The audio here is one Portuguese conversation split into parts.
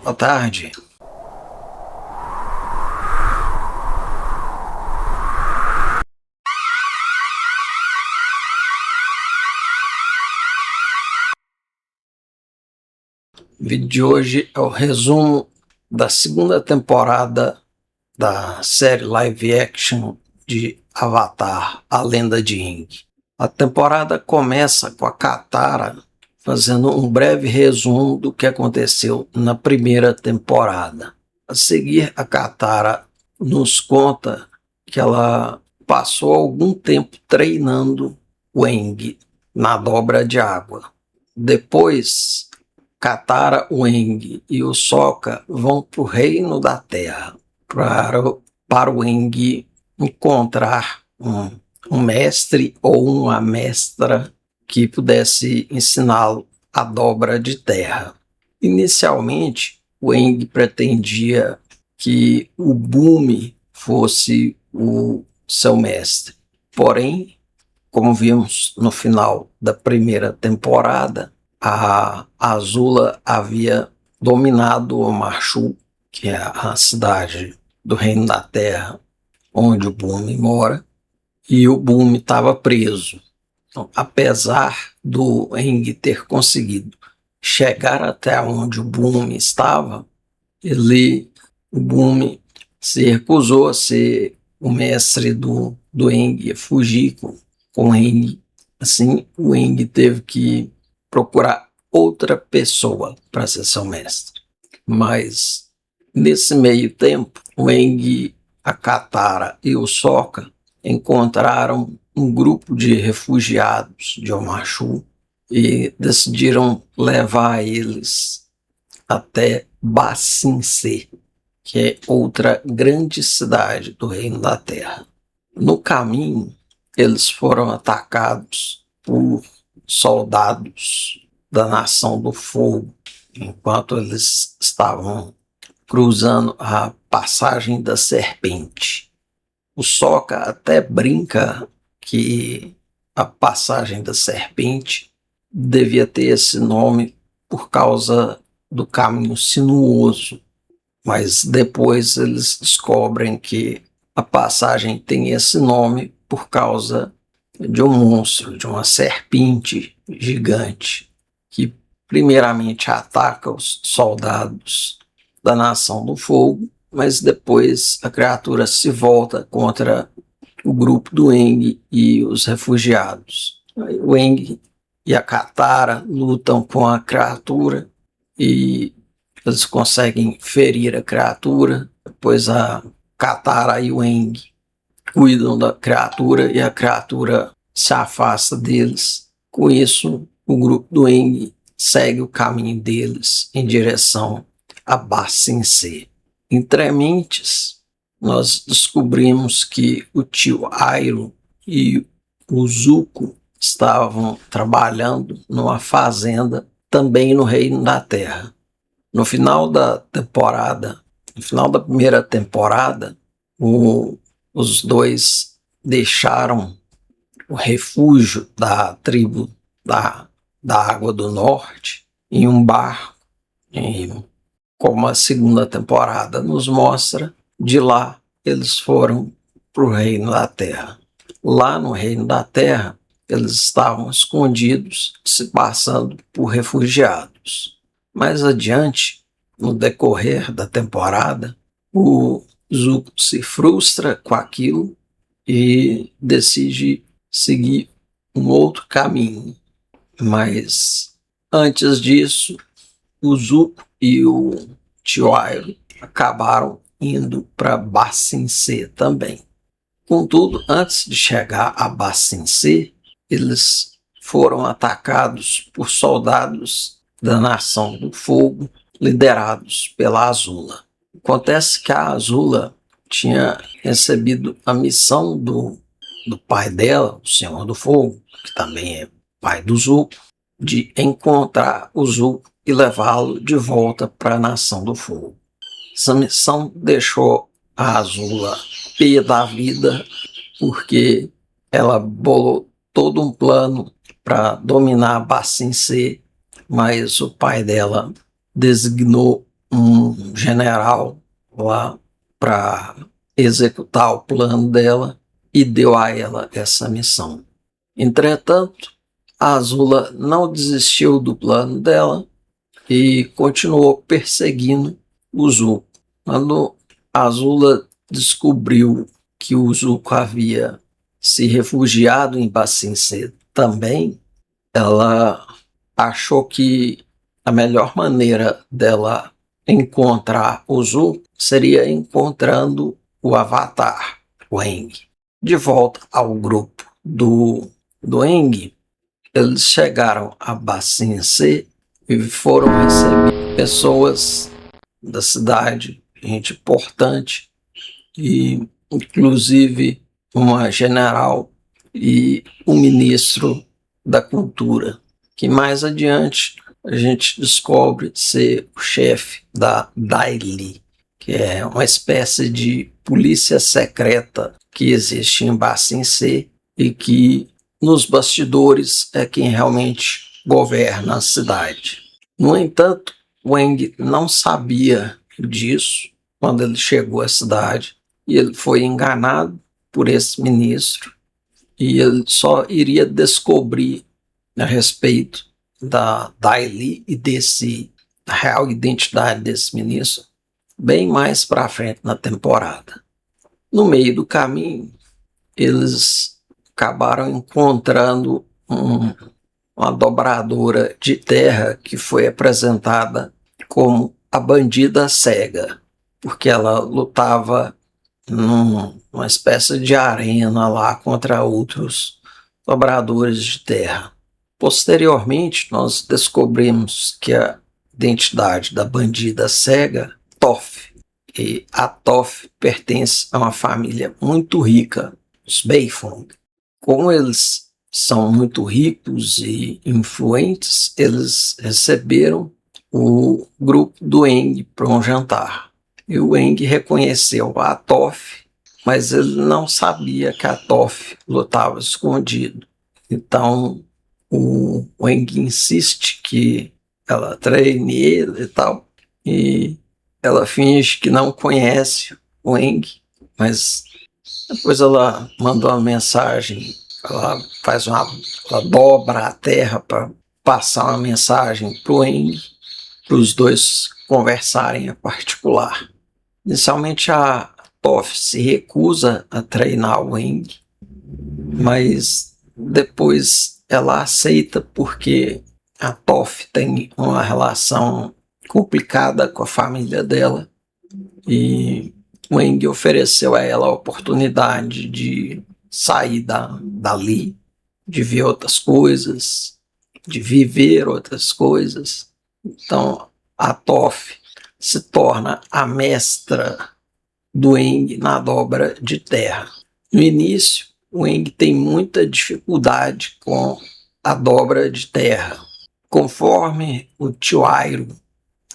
Boa tarde. O vídeo de hoje é o resumo da segunda temporada da série live action de Avatar, A Lenda de Aang. A temporada começa com a Katara fazendo um breve resumo do que aconteceu na primeira temporada. A seguir, a Katara nos conta que ela passou algum tempo treinando o Aang na dobra de água. Depois, Katara, o Aang e o Sokka vão para o Reino da Terra para o Aang encontrar um mestre ou uma mestra que pudesse ensiná-lo a dobra de terra. Inicialmente, o Aang pretendia que o Bumi fosse o seu mestre. Porém, como vimos no final da primeira temporada, a Azula havia dominado o Marshu, que é a cidade do Reino da Terra, onde o Bumi mora, e o Bumi estava preso. Então, apesar do Aang ter conseguido chegar até onde o Bumi estava, o Bumi se recusou a ser o mestre do Aang, a fugir com o Aang. Assim, o Aang teve que procurar outra pessoa para ser seu mestre. Mas, nesse meio tempo, o Aang, a Katara e o Sokka encontraram um grupo de refugiados de Omashu e decidiram levar eles até Ba Sing Se, que é outra grande cidade do Reino da Terra. No caminho, eles foram atacados por soldados da Nação do Fogo, enquanto eles estavam cruzando a Passagem da Serpente. O Sokka até brinca que a Passagem da Serpente devia ter esse nome por causa do caminho sinuoso, mas depois eles descobrem que a passagem tem esse nome por causa de um monstro, de uma serpente gigante, que primeiramente ataca os soldados da Nação do Fogo, mas depois a criatura se volta contra o grupo do Aang e os refugiados. O Aang e a Katara lutam com a criatura e eles conseguem ferir a criatura. Depois a Katara e o Aang cuidam da criatura e a criatura se afasta deles. Com isso, o grupo do Aang segue o caminho deles em direção a Ba Sing Se. Entre mentes, nós descobrimos que o tio Iroh e o Zuko estavam trabalhando numa fazenda também no Reino da Terra. No final da primeira temporada, os dois deixaram o refúgio da tribo da Água do Norte em um barco. E, como a segunda temporada nos mostra, de lá eles foram para o Reino da Terra. Lá no Reino da Terra, eles estavam escondidos, se passando por refugiados. Mais adiante, no decorrer da temporada, o Zuko se frustra com aquilo e decide seguir um outro caminho. Mas, antes disso, o Zuko e o tio Iroh acabaram indo para Ba Sing Se também. Contudo, antes de chegar a Ba Sing Se, eles foram atacados por soldados da Nação do Fogo, liderados pela Azula. Acontece que a Azula tinha recebido a missão do pai dela, o Senhor do Fogo, que também é pai do Zuko, de encontrar o Zuko e levá-lo de volta para a Nação do Fogo. Essa missão deixou a Azula pé da vida, porque ela bolou todo um plano para dominar Ba Sing Se, mas o pai dela designou um general lá para executar o plano dela e deu a ela essa missão. Entretanto, a Azula não desistiu do plano dela e continuou perseguindo o Zuko. Quando a Azula descobriu que o Zuko havia se refugiado em Ba Sing Se também, ela achou que a melhor maneira dela encontrar o Zuko seria encontrando o Avatar, o Aang. De volta ao grupo do Aang, eles chegaram a Ba Sing Se e foram receber pessoas da cidade, gente importante, e inclusive uma general e um ministro da cultura, que mais adiante a gente descobre ser o chefe da Dai Li, que é uma espécie de polícia secreta que existe em Ba Sing Se e que nos bastidores é quem realmente governa a cidade. No entanto, Wang não sabia disso quando ele chegou à cidade e ele foi enganado por esse ministro e ele só iria descobrir a respeito da Dai Li e da real identidade desse ministro bem mais para frente na temporada. No meio do caminho, eles acabaram encontrando uma dobradora de terra que foi apresentada como a bandida cega, porque ela lutava numa espécie de arena lá contra outros dobradores de terra. Posteriormente, nós descobrimos que a identidade da bandida cega, Toph, e a Toph pertence a uma família muito rica, os Beifong. Como eles são muito ricos e influentes, eles receberam o grupo do Aang para um jantar. E o Aang reconheceu a Toph, mas ele não sabia que a Toph lutava escondido. Então, o Aang insiste que ela treine ele e tal, e ela finge que não conhece o Aang, mas depois ela mandou uma mensagem, ela dobra a terra para passar uma mensagem para o Aang, para os dois conversarem em particular. Inicialmente a Toph se recusa a treinar o Aang, mas depois ela aceita porque a Toph tem uma relação complicada com a família dela e o Aang ofereceu a ela a oportunidade de sair dali, de ver outras coisas, de viver outras coisas. Então a Toph se torna a mestra do Aang na dobra de terra. No início, o Aang tem muita dificuldade com a dobra de terra. Conforme o tio Airo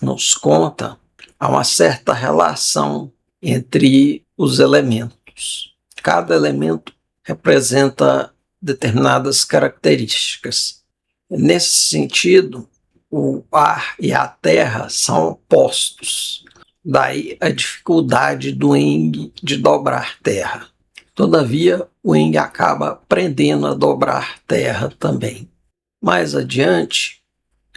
nos conta, há uma certa relação entre os elementos. Cada elemento representa determinadas características. Nesse sentido, o ar e a terra são opostos. Daí a dificuldade do Aang de dobrar terra. Todavia, o Aang acaba aprendendo a dobrar terra também. Mais adiante,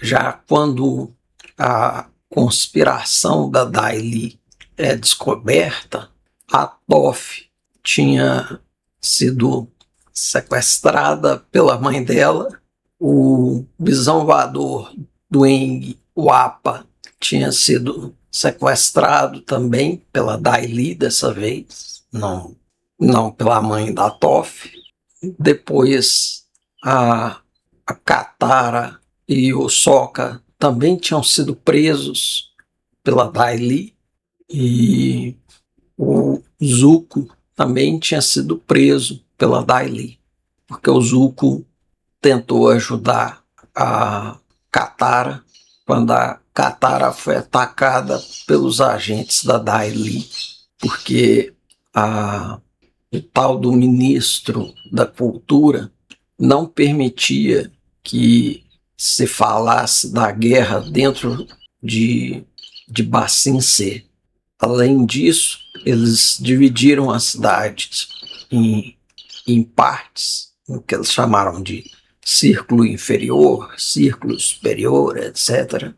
já quando a conspiração da Dai Li é descoberta, a Toph tinha sido sequestrada pela mãe dela, o bisão voador do Aang, o Appa, tinha sido sequestrado também pela Dai Li dessa vez, não pela mãe da Toph. Depois a Katara e o Sokka também tinham sido presos pela Dai Li e o Zuko também tinha sido preso pela Dai Li, porque o Zuko tentou ajudar a Katara quando a Katara foi atacada pelos agentes da Dai Li, porque o tal do ministro da cultura não permitia que se falasse da guerra dentro de de Basin C. Além disso, eles dividiram a cidade em partes, o que eles chamaram de círculo inferior, círculo superior, etc.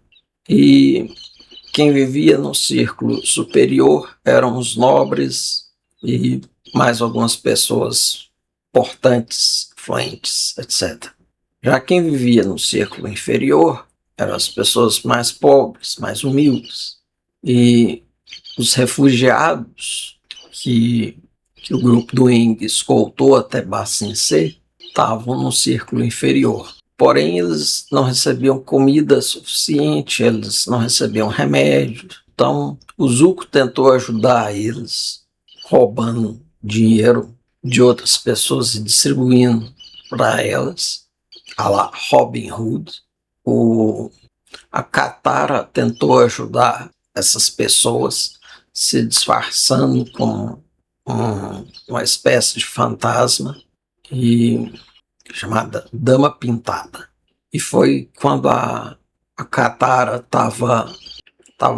E quem vivia no círculo superior eram os nobres e mais algumas pessoas importantes, influentes, etc. Já quem vivia no círculo inferior eram as pessoas mais pobres, mais humildes. E os refugiados que o grupo do Eng escoltou até Basin C estavam no círculo inferior. Porém, eles não recebiam comida suficiente, eles não recebiam remédio. Então, o Zuko tentou ajudar eles, roubando dinheiro de outras pessoas e distribuindo para elas, a la Robin Hood. A Katara tentou ajudar essas pessoas se disfarçando como uma espécie de fantasma e chamada Dama Pintada. E foi quando a Katara estava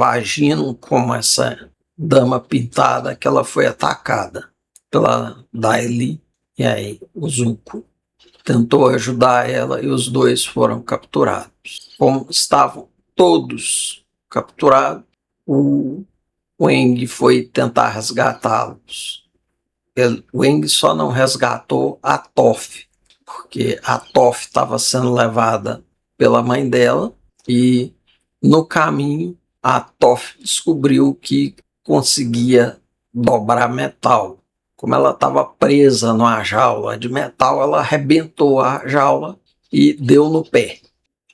agindo como essa Dama Pintada que ela foi atacada pela Daily. E aí o Zuko tentou ajudar ela e os dois foram capturados. Como estavam todos capturados, o Wang foi tentar resgatá-los. O Wang só não resgatou a Toph, porque a Toph estava sendo levada pela mãe dela e no caminho a Toph descobriu que conseguia dobrar metal. Como ela estava presa numa jaula de metal, ela arrebentou a jaula e deu no pé.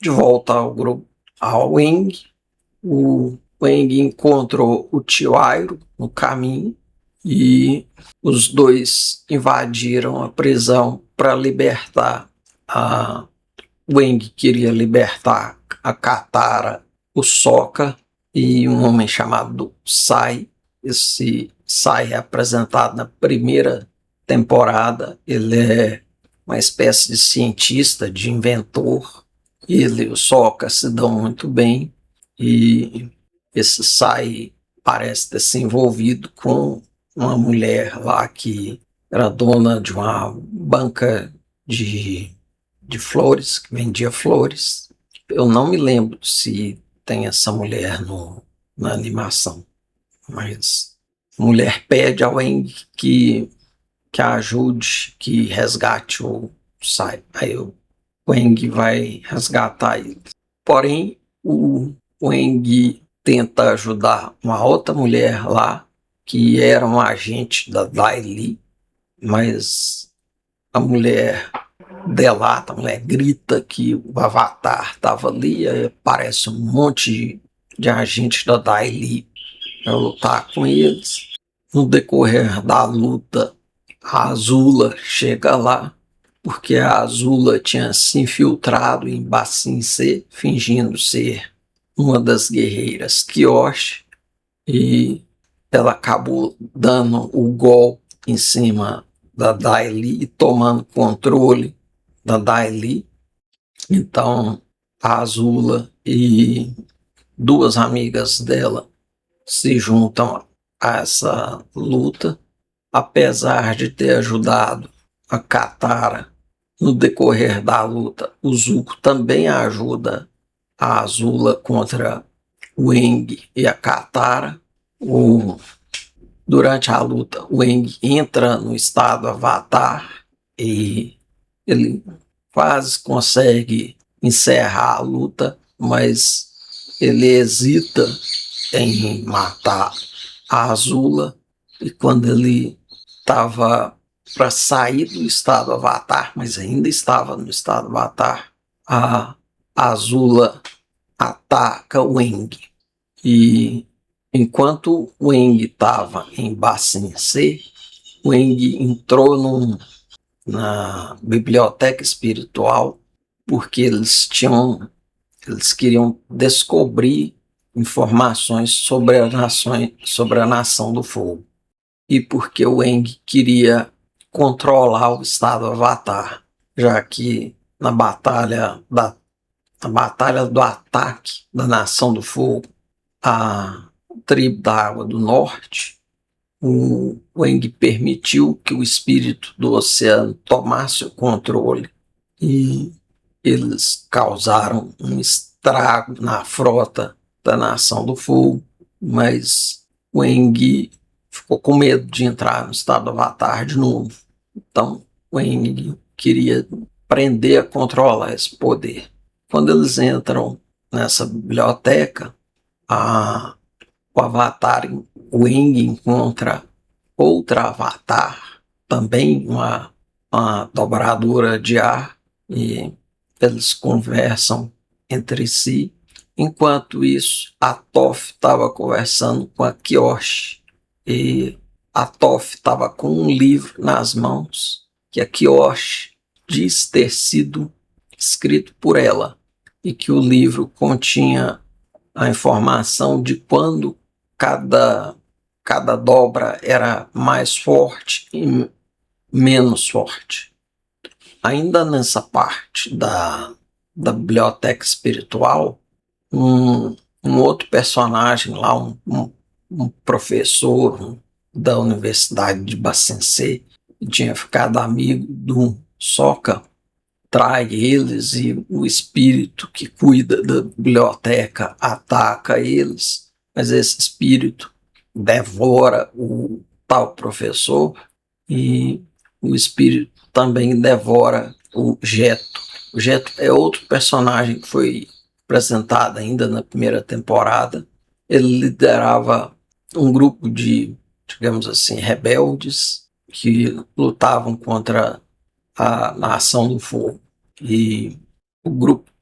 De volta ao grupo, ao Wang, o Wang encontrou o tio Iroh no caminho e os dois invadiram a prisão para libertar a Wang queria libertar a Katara, o Sokka e um homem chamado Sai. Esse Sai é apresentado na primeira temporada. Ele é uma espécie de cientista, de inventor. Ele e o Sokka se dão muito bem e esse Sai parece ter se envolvido com uma mulher lá que era dona de uma banca de flores, que vendia flores. Eu não me lembro se tem essa mulher na animação, mas a mulher pede ao Aang que a ajude, que resgate o Sai. Aí o Aang vai resgatar ele. Porém, o Aang tenta ajudar uma outra mulher lá, que era um agente da Dai Li, mas a mulher delata, a mulher grita que o Avatar estava ali, aí aparece um monte de agentes da Dai Li para lutar com eles. No decorrer da luta, a Azula chega lá, porque a Azula tinha se infiltrado em Basin C, fingindo ser uma das guerreiras Kyoshi, e ela acabou dando o golpe em cima da Dai Li e tomando controle da Dai Li. Então a Azula e duas amigas dela se juntam a essa luta, apesar de ter ajudado a Katara no decorrer da luta. O Zuko também ajuda a Azula contra o Aang e a Katara. Durante a luta, o Aang entra no estado Avatar e ele quase consegue encerrar a luta, mas ele hesita em matar a Azula, e quando ele estava para sair do estado Avatar, mas ainda estava no estado Avatar, a Azula ataca o Aang. E enquanto o Aang estava em Basin C, o Aang entrou na biblioteca espiritual porque eles queriam descobrir informações sobre a nação do fogo, e porque o Aang queria controlar o estado Avatar, já que na batalha do ataque da Nação do Fogo, a tribo da Água do Norte, o Aang permitiu que o espírito do oceano tomasse o controle e eles causaram um estrago na frota da Nação do Fogo, mas o Aang ficou com medo de entrar no estado do Avatar de novo. Então o Aang queria aprender a controlar esse poder. Quando eles entram nessa biblioteca, o Avatar, o Aang encontra outra Avatar, também uma dobradora de ar, e eles conversam entre si. Enquanto isso, a Toph estava conversando com a Kyoshi, e a Toph estava com um livro nas mãos que a Kyoshi diz ter sido escrito por ela, e que o livro continha a informação de quando cada dobra era mais forte e menos forte. Ainda nessa parte da biblioteca espiritual, um outro personagem lá, um professor da Universidade de Ba Sing Se, que tinha ficado amigo do Sokka, trai eles e o espírito que cuida da biblioteca ataca eles, mas esse espírito devora o tal professor e o espírito também devora o Geto. O Geto é outro personagem que foi apresentado ainda na primeira temporada. Ele liderava um grupo de, digamos assim, rebeldes que lutavam contra a Nação do Fogo. E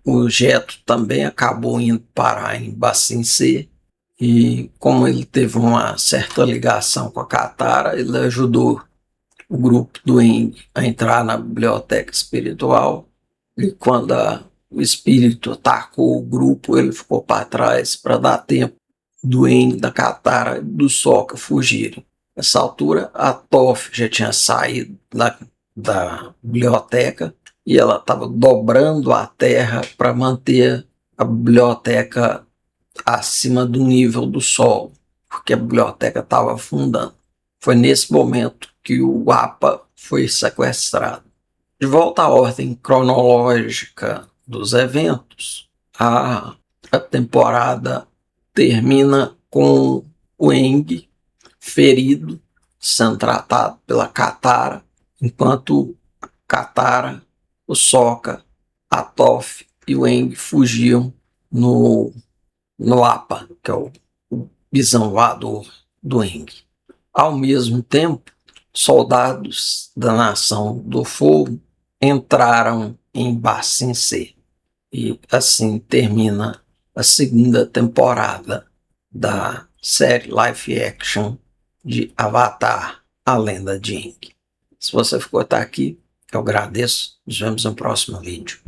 o Geto também acabou indo parar em Ba Sing Se, e como ele teve uma certa ligação com a Katara, ele ajudou o grupo do Aang a entrar na biblioteca espiritual, e quando o espírito atacou o grupo, ele ficou para trás para dar tempo do Aang, da Katara e do Sokka fugirem. Nessa altura, a Toph já tinha saído da biblioteca e ela estava dobrando a terra para manter a biblioteca acima do nível do solo, porque a biblioteca estava afundando. Foi nesse momento que o Appa foi sequestrado. De volta à ordem cronológica dos eventos, a temporada termina com o Aang ferido, sendo tratado pela Katara, enquanto a Katara, o Sokka, a Toph e o Aang fugiam no Appa, que é o bisão voador do Aang. Ao mesmo tempo, soldados da Nação do Fogo entraram em Ba Sing Se, e assim termina a segunda temporada da série live action de Avatar, a Lenda de Aang. Se você ficou até aqui, eu agradeço. Nos vemos no próximo vídeo.